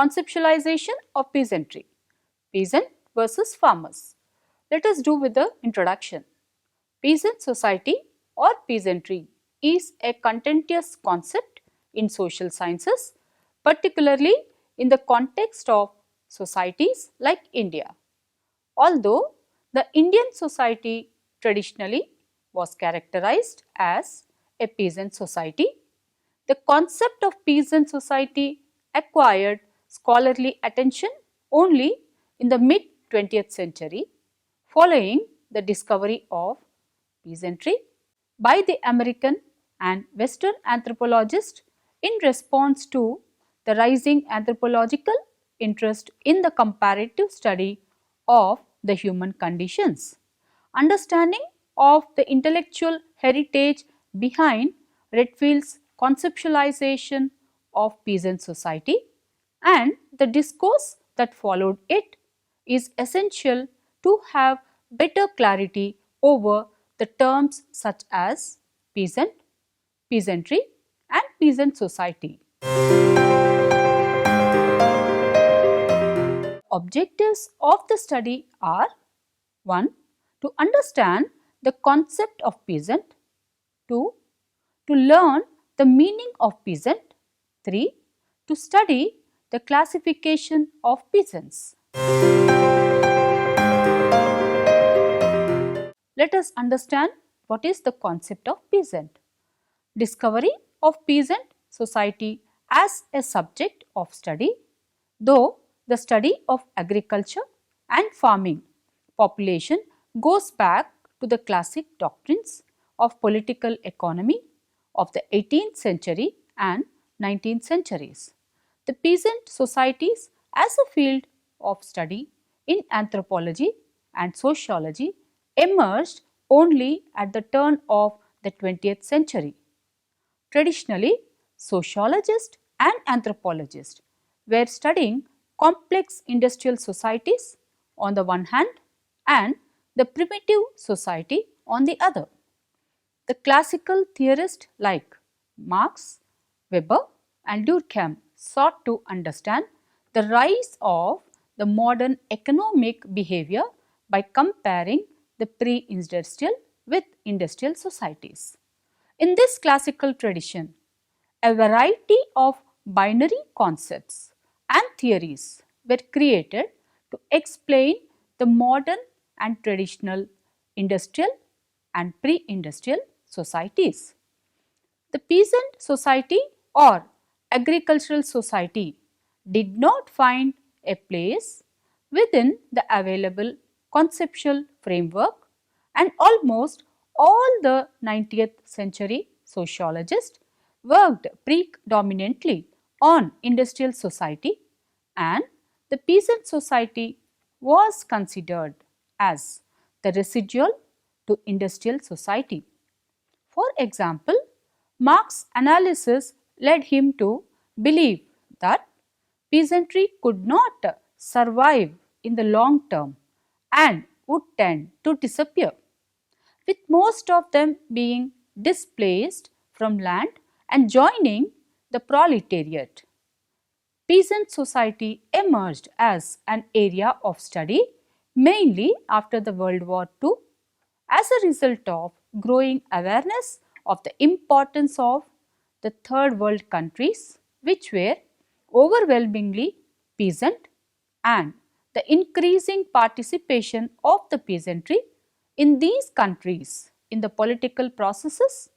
Conceptualization of peasantry. Peasant versus farmers. Let us do with the introduction. Peasant society or peasantry is a contentious concept in social sciences, particularly in the context of societies like India. Although the Indian society traditionally was characterized as a peasant society, the concept of peasant society acquired scholarly attention only in the mid-20th century following the discovery of peasantry by the American and Western anthropologists in response to the rising anthropological interest in the comparative study of the human conditions. Understanding of the intellectual heritage behind Redfield's conceptualization of peasant society and the discourse that followed it is essential to have better clarity over the terms such as peasant, peasantry and peasant society. Objectives of the study are 1. To understand the concept of peasant. 2. To learn the meaning of peasant. 3. To study the classification of peasants. Let us understand what is the concept of peasant. Discovery of peasant society as a subject of study, though the study of agriculture and farming population goes back to the classic doctrines of political economy of the 18th century and 19th centuries. The peasant societies as a field of study in anthropology and sociology emerged only at the turn of the 20th century. Traditionally, sociologists and anthropologists were studying complex industrial societies on the one hand and the primitive society on the other. The classical theorists like Marx, Weber and Durkheim sought to understand the rise of the modern economic behavior by comparing the pre-industrial with industrial societies. In this classical tradition, a variety of binary concepts and theories were created to explain the modern and traditional industrial and pre-industrial societies. The peasant society or agricultural society did not find a place within the available conceptual framework, and almost all the 19th century sociologists worked predominantly on industrial society, and the peasant society was considered as the residual to industrial society. For example, Marx's analysis led him to believe that peasantry could not survive in the long term and would tend to disappear, with most of them being displaced from land and joining the proletariat. Peasant society emerged as an area of study mainly after the World War II as a result of growing awareness of the importance of the third world countries, which were overwhelmingly peasant, and the increasing participation of the peasantry in these countries in the political processes.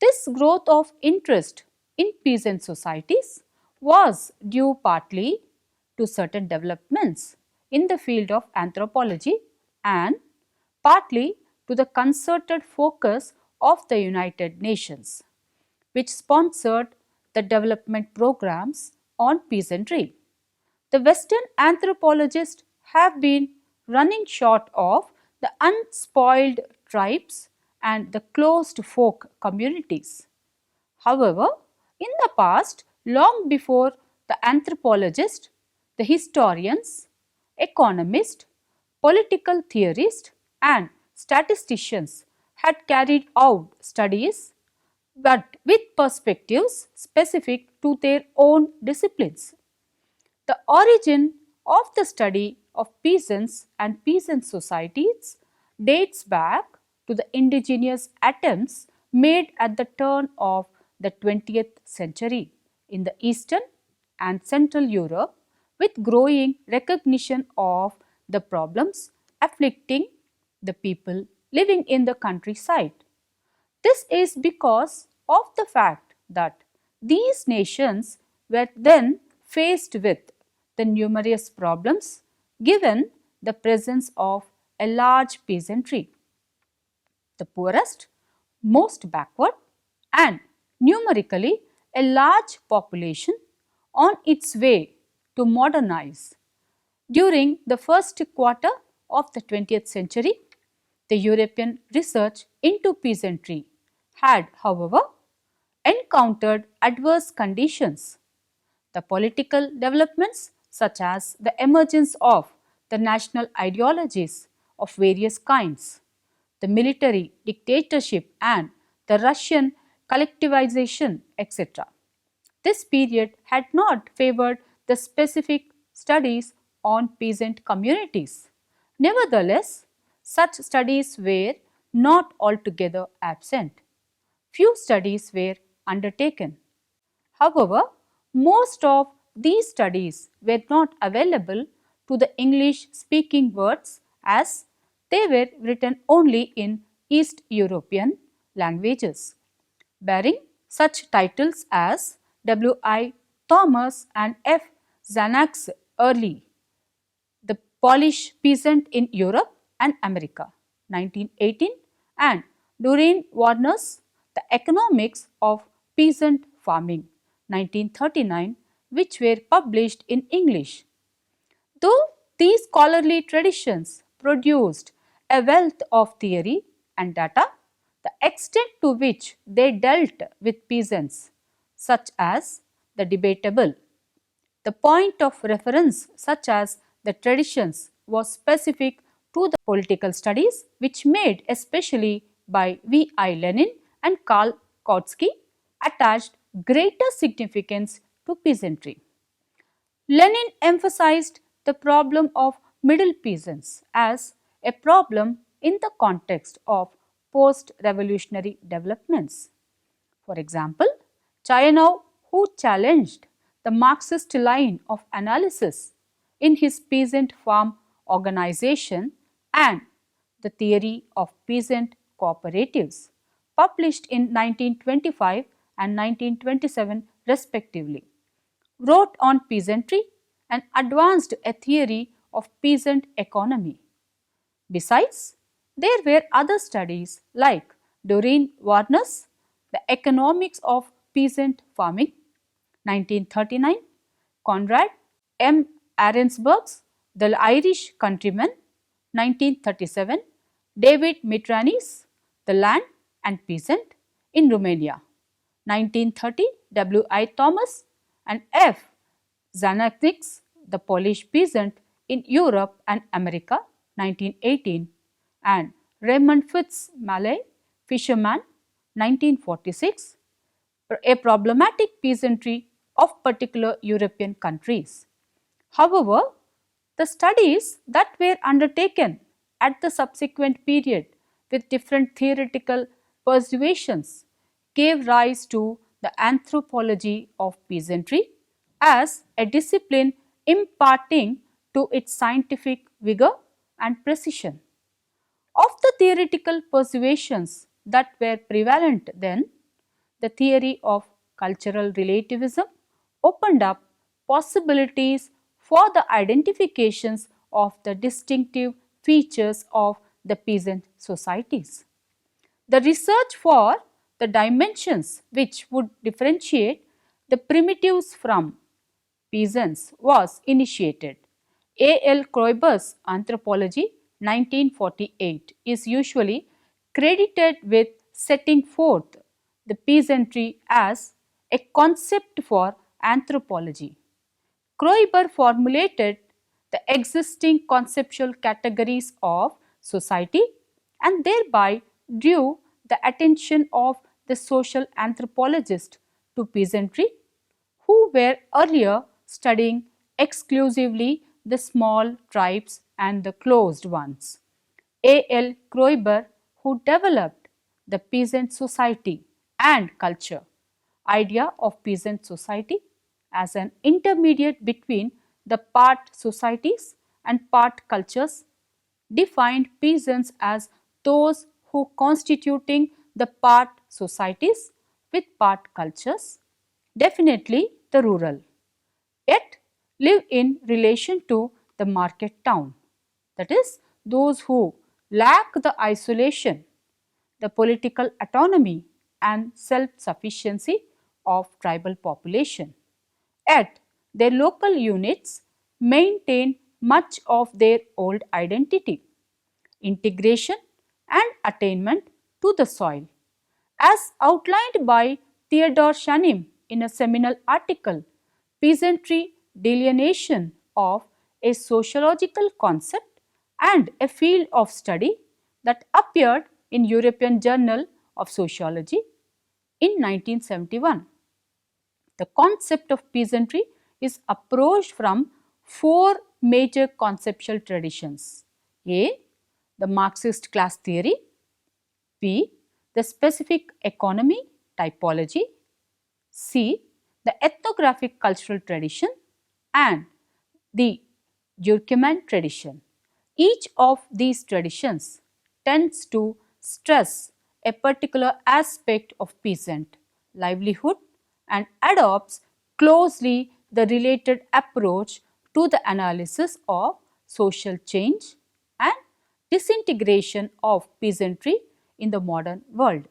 This growth of interest in peasant societies was due partly to certain developments in the field of anthropology and partly to the concerted focus of the United Nations, which sponsored the development programs on peasantry. The Western anthropologists have been running short of the unspoiled tribes and the closed folk communities. However, in the past, long before the anthropologists, the historians, economists, political theorists and statisticians had carried out studies, but with perspectives specific to their own disciplines. The origin of the study of peasants and peasant societies dates back to the indigenous attempts made at the turn of the 20th century in the Eastern and Central Europe, with growing recognition of the problems afflicting the people living in the countryside. This is because of the fact that these nations were then faced with the numerous problems given the presence of a large peasantry, the poorest, most backward, and numerically a large population on its way to modernize. During the first quarter of the 20th century, the European research into peasantry had, however, encountered adverse conditions. The political developments, such as the emergence of the national ideologies of various kinds, the military dictatorship, and the Russian collectivization, etc. This period had not favored the specific studies on peasant communities. Nevertheless, such studies were not altogether absent. Few studies were undertaken. However, most of these studies were not available to the English speaking worlds, as they were written only in East European languages, bearing such titles as W. I. Thomas and F. Zanak's Early, The Polish Peasant in Europe and America, 1918, and Doreen Warner's The Economics of Peasant Farming, 1939, which were published in English. Though these scholarly traditions produced a wealth of theory and data, the extent to which they dealt with peasants, such as the debatable, the point of reference, such as the traditions, was specific to the political studies which made especially by V. I. Lenin and Karl Kautsky attached greater significance to peasantry. Lenin emphasized the problem of middle peasants as a problem in the context of post-revolutionary developments. For example, Chayanov, who challenged the Marxist line of analysis in his peasant farm organization and the theory of peasant cooperatives, published in 1925 and 1927 respectively, wrote on peasantry and advanced a theory of peasant economy. Besides, there were other studies like Doreen Warner's The Economics of Peasant Farming, 1939, Conrad M. Arensberg's The Irish Countryman, 1937, David Mitrani's The Land and Peasant in Romania, 1930, W. I. Thomas and F. Zanak's The Polish Peasant in Europe and America, 1918, and Raymond Fitz-Malay, Fisherman, 1946, A Problematic Peasantry of Particular European Countries. However, the studies that were undertaken at the subsequent period with different theoretical persuasions gave rise to the anthropology of peasantry as a discipline imparting to its scientific vigor and precision. Of the theoretical persuasions that were prevalent then, the theory of cultural relativism opened up possibilities for the identifications of the distinctive features of the peasant societies. The research for the dimensions which would differentiate the primitives from peasants was initiated. A. L. Kroiber's Anthropology, 1948, is usually credited with setting forth the peasantry as a concept for anthropology. Kroiber formulated the existing conceptual categories of society and thereby drew the attention of the social anthropologists to peasantry, who were earlier studying exclusively the small tribes and the closed ones. A. L. Kroeber, who developed the peasant society and culture idea of peasant society as an intermediate between the part societies and part cultures, defined peasants as those who constituting the part societies with part cultures, definitely the rural, yet live in relation to the market town, that is, those who lack the isolation, the political autonomy and self-sufficiency of tribal population. Yet, their local units maintain much of their old identity, integration and attainment to the soil. As outlined by Theodore Shanim in a seminal article, Peasantry delineation of a sociological concept and a field of study that appeared in European Journal of Sociology in 1971. The concept of peasantry is approached from four major conceptual traditions. A. The Marxist class theory. B. The specific economy typology. C. The ethnographic cultural tradition and the Durkheimian tradition. Each of these traditions tends to stress a particular aspect of peasant livelihood and adopts closely the related approach to the analysis of social change and disintegration of peasantry in the modern world.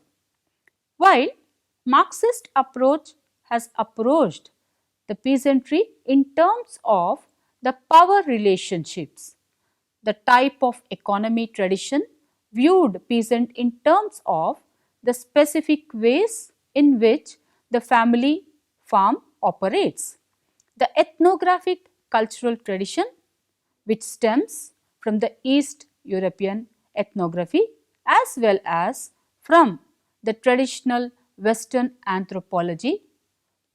While Marxist approach has approached the peasantry in terms of the power relationships, the type of economy tradition viewed peasant in terms of the specific ways in which the family farm operates. The ethnographic cultural tradition, which stems from the East European ethnography as well as from the traditional Western anthropology,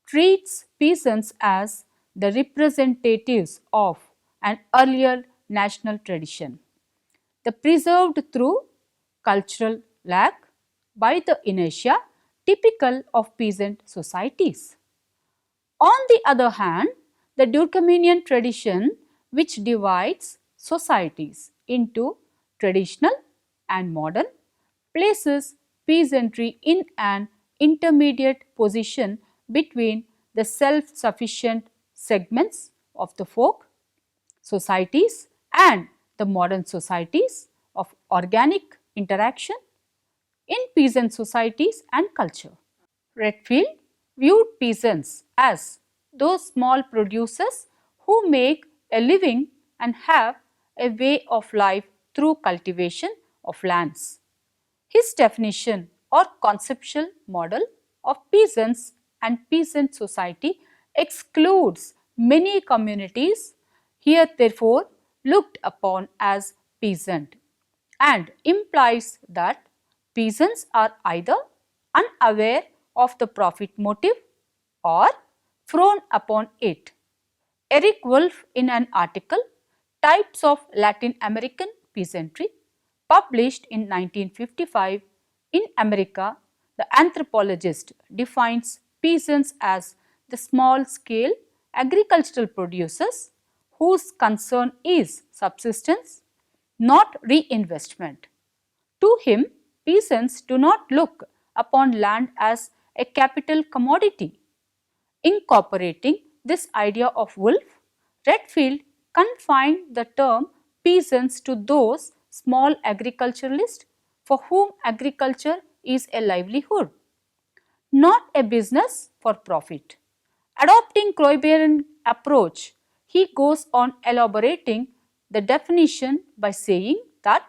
treats peasants as the representatives of an earlier national tradition, the preserved through cultural lag by the inertia typical of peasant societies. On the other hand, the Durkheimian tradition, which divides societies into traditional and modern, places peasantry in an intermediate position between the self-sufficient segments of the folk societies and the modern societies of organic interaction in peasant societies and culture. Redfield viewed peasants as those small producers who make a living and have a way of life through cultivation of lands. His definition or conceptual model of peasants and peasant society excludes many communities here therefore looked upon as peasant and implies that peasants are either unaware of the profit motive or frown upon it. Eric Wolf, in an article Types of Latin American Peasantry published in 1955 in America, the anthropologist defines peasants as the small scale agricultural producers whose concern is subsistence, not reinvestment. To him, peasants do not look upon land as a capital commodity. Incorporating this idea of Wolf, Redfield confined the term peasants to those small agriculturalists for whom agriculture is a livelihood, not a business for profit. Adopting Kroeberian approach, he goes on elaborating the definition by saying that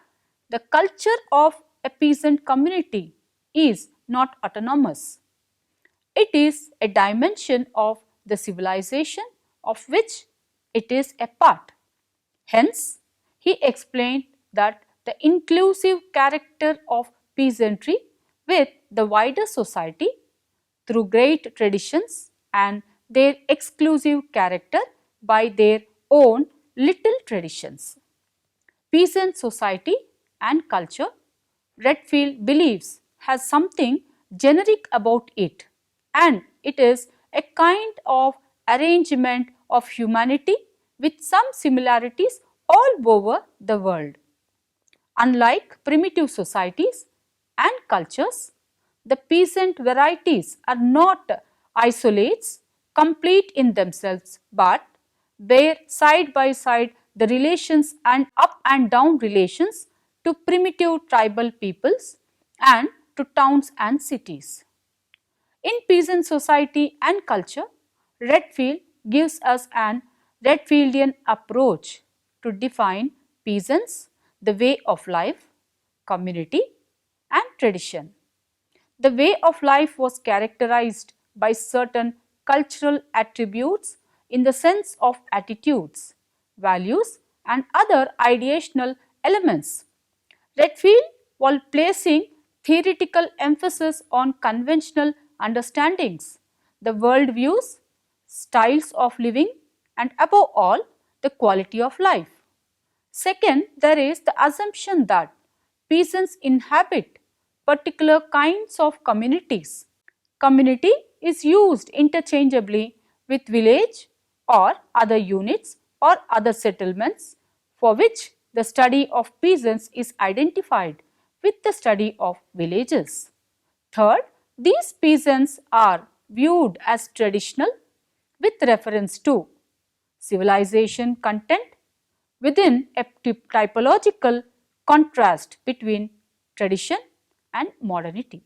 the culture of a peasant community is not autonomous. It is a dimension of the civilization of which it is a part. Hence, he explained that the inclusive character of peasantry with the wider society through great traditions and their exclusive character by their own little traditions. Peasant society and culture, Redfield believes, has something generic about it, and it is a kind of arrangement of humanity with some similarities all over the world. Unlike primitive societies and cultures, the peasant varieties are not isolates, complete in themselves, but bear side by side the relations and up and down relations to primitive tribal peoples and to towns and cities. In peasant society and culture, Redfield gives us an Redfieldian approach to define peasants, the way of life, community and tradition. The way of life was characterized by certain cultural attributes in the sense of attitudes, values and other ideational elements. Redfield, while placing theoretical emphasis on conventional understandings, the worldviews, styles of living and above all the quality of life. Second, there is the assumption that peasants inhabit particular kinds of communities. Community is used interchangeably with village or other units or other settlements for which the study of peasants is identified with the study of villages. Third, these peasants are viewed as traditional with reference to civilization content within a typological contrast between tradition and modernity.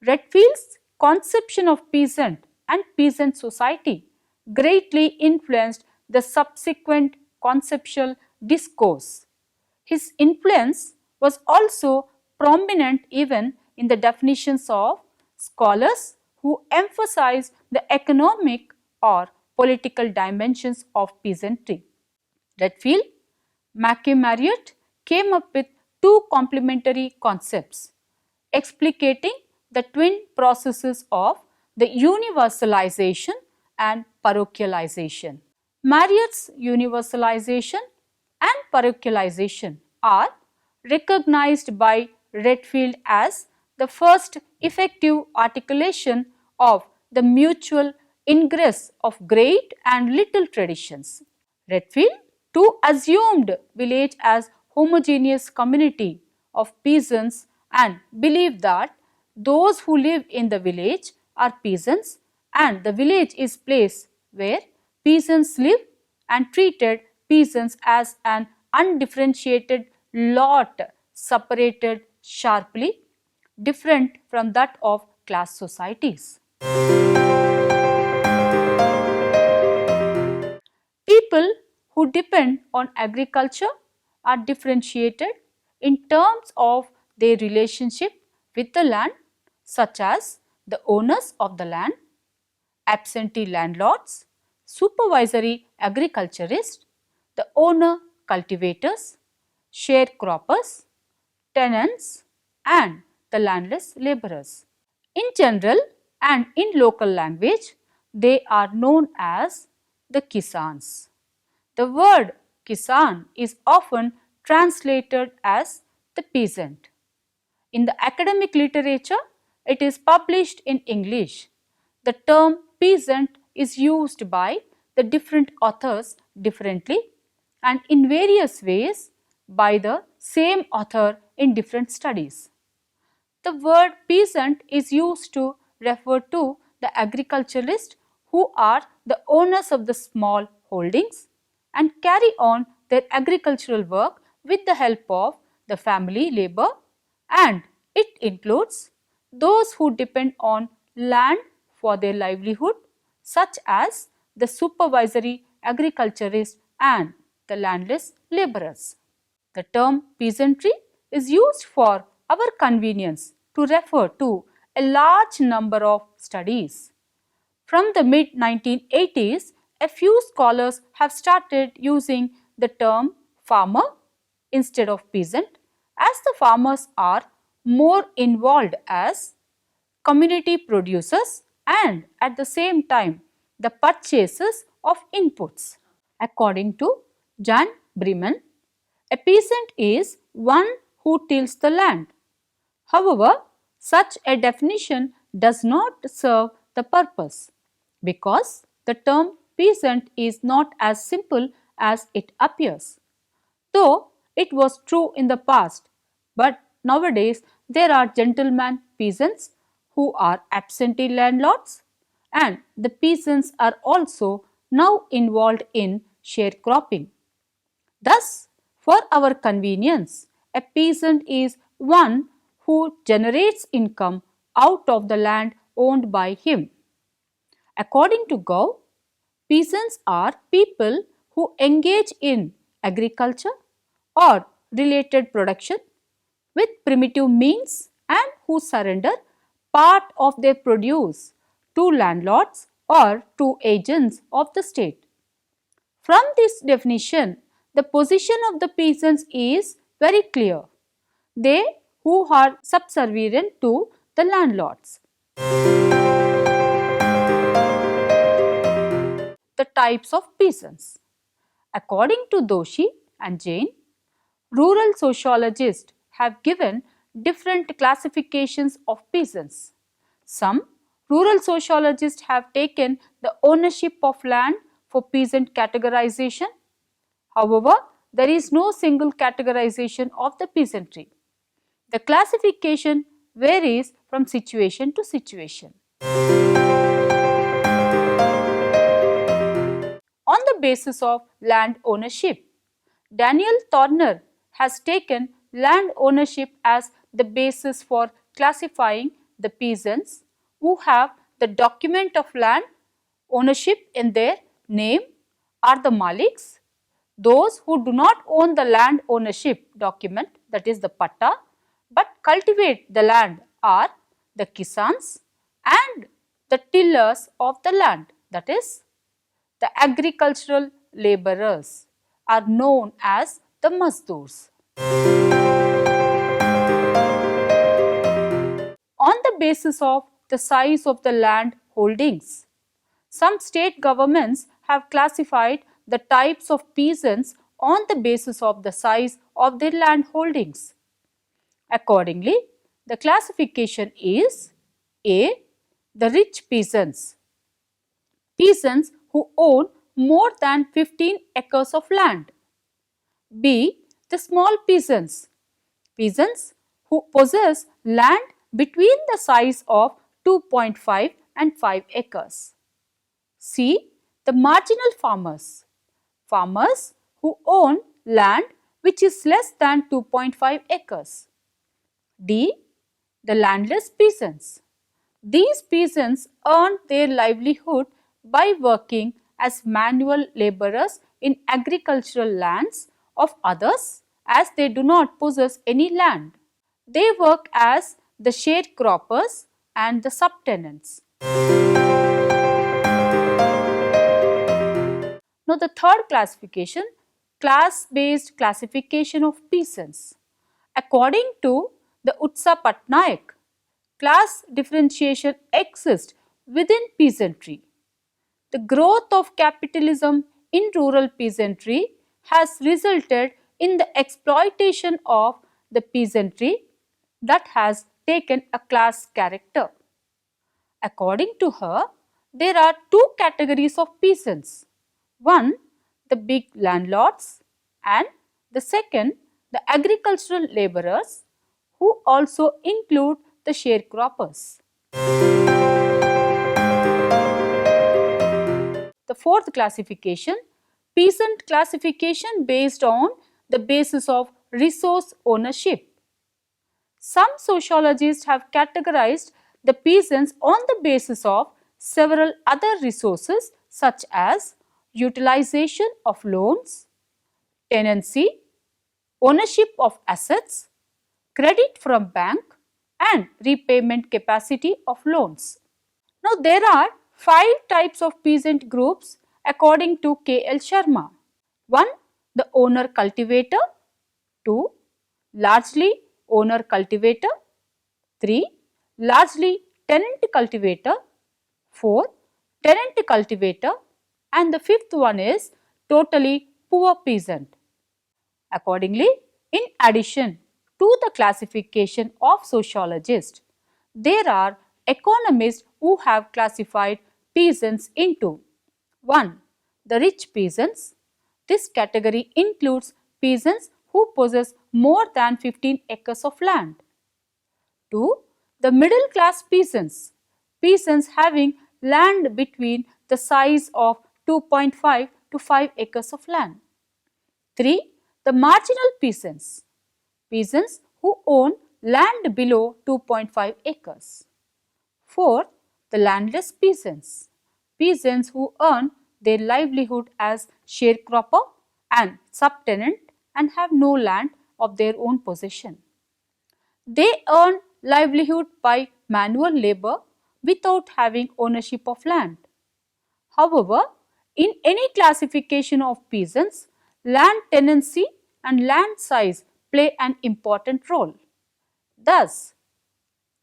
Redfield's conception of peasant and peasant society greatly influenced the subsequent conceptual discourse. His influence was also prominent even in the definitions of scholars who emphasize the economic or political dimensions of peasantry. Redfield, Mackay Marriott came up with two complementary concepts explicating the twin processes of the universalization and parochialization. Marriott's universalization and parochialization are recognized by Redfield as the first effective articulation of the mutual ingress of great and little traditions. Redfield too assumed village as homogeneous community of peasants and believed that those who live in the village are peasants and the village is place where peasants live and treated peasants as an undifferentiated lot separated sharply different from that of class societies. People who depend on agriculture are differentiated in terms of their relationship with the land, such as the owners of the land, absentee landlords, supervisory agriculturists, the owner cultivators, sharecroppers, tenants and the landless labourers. In general and in local language, they are known as the Kisans. The word Kisan is often translated as the peasant. In the academic literature, it is published in English. The term peasant is used by the different authors differently and in various ways by the same author in different studies. The word peasant is used to refer to the agriculturists who are the owners of the small holdings and carry on their agricultural work with the help of the family labor, and it includes those who depend on land for their livelihood such as the supervisory agriculturists and the landless labourers. The term peasantry is used for our convenience to refer to a large number of studies. From the mid-1980s, a few scholars have started using the term farmer instead of peasant as the farmers are more involved as community producers and at the same time the purchasers of inputs. According to Jan Bremen, a peasant is one who tills the land. However, such a definition does not serve the purpose because the term peasant is not as simple as it appears. Though it was true in the past, but nowadays there are gentleman peasants who are absentee landlords, and the peasants are also now involved in sharecropping. Thus, for our convenience, a peasant is one who generates income out of the land owned by him. According to Gou, peasants are people who engage in agriculture or related production with primitive means and who surrender part of their produce to landlords or to agents of the state. From this definition, the position of the peasants is very clear. They who are subservient to the landlords. The types of peasants. According to Doshi and Jain, rural sociologists have given different classifications of peasants. Some rural sociologists have taken the ownership of land for peasant categorization. However, there is no single categorization of the peasantry. The classification varies from situation to situation. On the basis of land ownership, Daniel Thorner has taken land ownership as the basis for classifying the peasants who have the document of land ownership in their name are the Maliks. Those who do not own the land ownership document, that is the patta, but cultivate the land are the Kisans, and the tillers of the land, that is the agricultural laborers, are known as the Mazdoors. On the basis of the size of the land holdings, some state governments have classified the types of peasants on the basis of the size of their land holdings. Accordingly, the classification is A. The rich peasants. Peasants who own more than 15 acres of land. B. The small peasants. Peasants who possess land between the size of 2.5 and 5 acres. C. The marginal farmers. Farmers who own land which is less than 2.5 acres. D. The landless peasants. These peasants earn their livelihood by working as manual laborers in agricultural lands of others as they do not possess any land. They work as the sharecroppers and the subtenants. Now the third classification, class-based classification of peasants. According to the Utsa Patnaik, class differentiation exists within peasantry. The growth of capitalism in rural peasantry has resulted in the exploitation of the peasantry that has taken a class character. According to her, there are two categories of peasants. One, the big landlords, and the second, the agricultural laborers, who also include the sharecroppers. The fourth classification, peasant classification based on the basis of resource ownership. Some sociologists have categorized the peasants on the basis of several other resources such as utilization of loans, tenancy, ownership of assets, credit from bank, and repayment capacity of loans. Now there are 5 types of peasant groups according to K.L. Sharma. 1. The owner cultivator. 2. Largely owner cultivator. 3. Largely tenant cultivator. 4. Tenant cultivator. and the fifth one is totally poor peasant. Accordingly, in addition to the classification of sociologists, there are economists who have classified peasants into 1. The rich peasants. This category includes peasants who possess more than 15 acres of land. 2. The middle class peasants. Peasants having land between the size of 2.5 to 5 acres of land. 3. The marginal peasants. Peasants who own land below 2.5 acres. 4. The landless peasants. Peasants who earn their livelihood as sharecropper and subtenant and have no land of their own possession. They earn livelihood by manual labor without having ownership of land. However, in any classification of peasants, land tenancy and land size play an important role. Thus,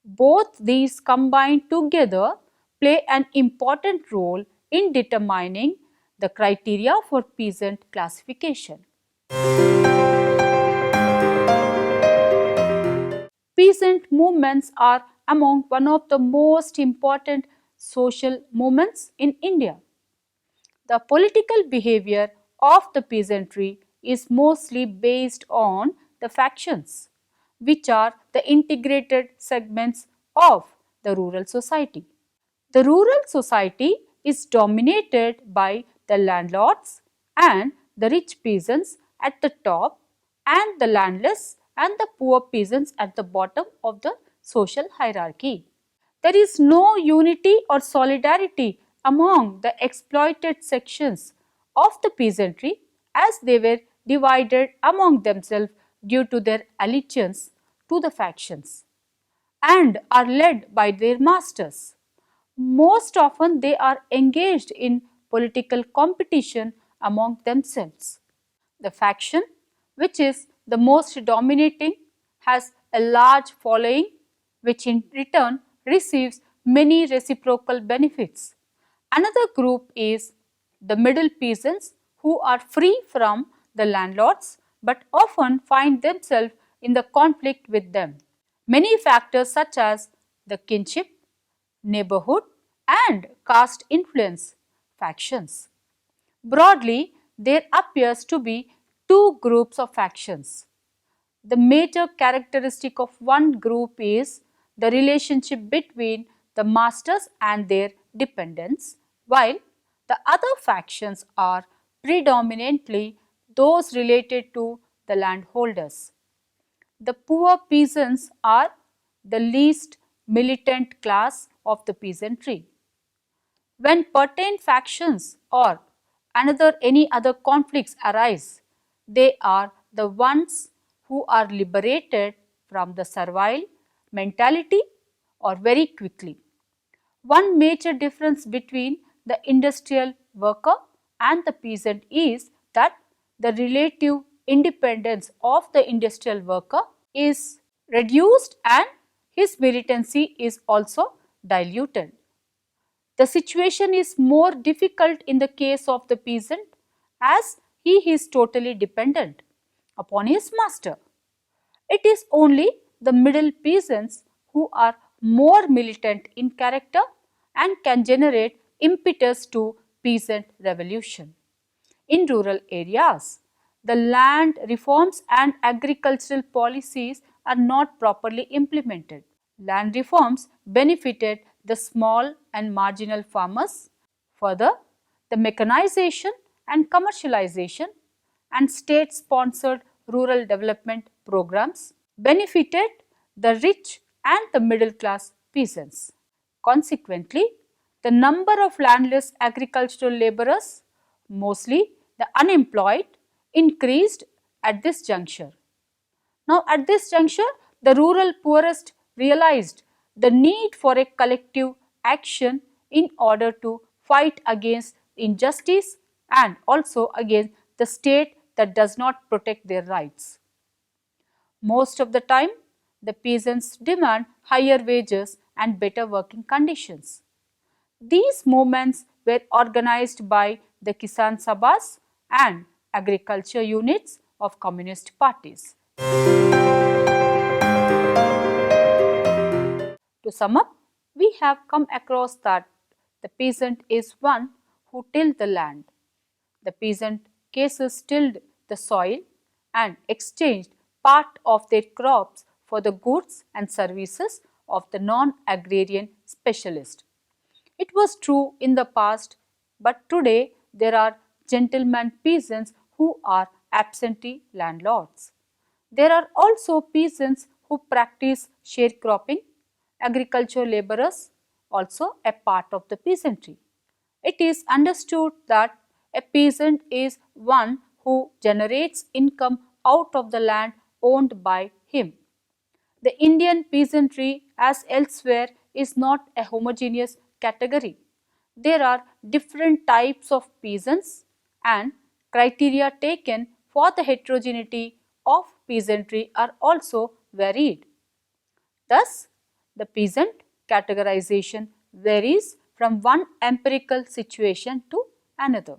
both these combined together play an important role in determining the criteria for peasant classification. Peasant movements are among one of the most important social movements in India. The political behavior of the peasantry is mostly based on the factions, which are the integrated segments of the rural society. The rural society is dominated by the landlords and the rich peasants at the top and the landless and the poor peasants at the bottom of the social hierarchy. There is no unity or solidarity among the exploited sections of the peasantry as they were divided among themselves due to their allegiance to the factions and are led by their masters. Most often they are engaged in political competition among themselves. The faction, which is the most dominating, has a large following which in return receives many reciprocal benefits. Another group is the middle peasants who are free from the landlords but often find themselves in the conflict with them. Many factors such as the kinship, neighborhood and caste influence factions. Broadly, there appears to be two groups of factions. The major characteristic of one group is the relationship between the masters and their dependents, while the other factions are predominantly those related to the landholders. The poor peasants are the least militant class of the peasantry. When certain factions or any other conflicts arise, they are the ones who are liberated from the servile mentality or very quickly. One major difference between the industrial worker and the peasant is that the relative independence of the industrial worker is reduced and his militancy is also diluted. The situation is more difficult in the case of the peasant as he is totally dependent upon his master. It is only the middle peasants who are more militant in character and can generate impetus to peasant revolution. In rural areas, the land reforms and agricultural policies are not properly implemented. Land reforms benefited the small and marginal farmers. Further, the mechanization and commercialization and state-sponsored rural development programs benefited the rich and the middle class peasants. Consequently, the number of landless agricultural laborers, mostly the unemployed, increased at this juncture. Now, at this juncture, the rural poorest realized the need for a collective action in order to fight against injustice and also against the state that does not protect their rights. Most of the time, the peasants demand higher wages and better working conditions. These movements were organized by the Kisan Sabhas and agriculture units of communist parties. To sum up, we have come across that the peasant is one who tilled the land. The peasant cases tilled the soil and exchanged part of their crops for the goods and services of the non-agrarian specialist. It was true in the past, but today there are gentleman peasants who are absentee landlords. There are also peasants who practice sharecropping, agricultural laborers, also a part of the peasantry. It is understood that a peasant is one who generates income out of the land owned by him. The Indian peasantry, as elsewhere, is not a homogeneous category. There are different types of peasants, and criteria taken for the heterogeneity of peasantry are also varied. Thus, the peasant categorization varies from one empirical situation to another.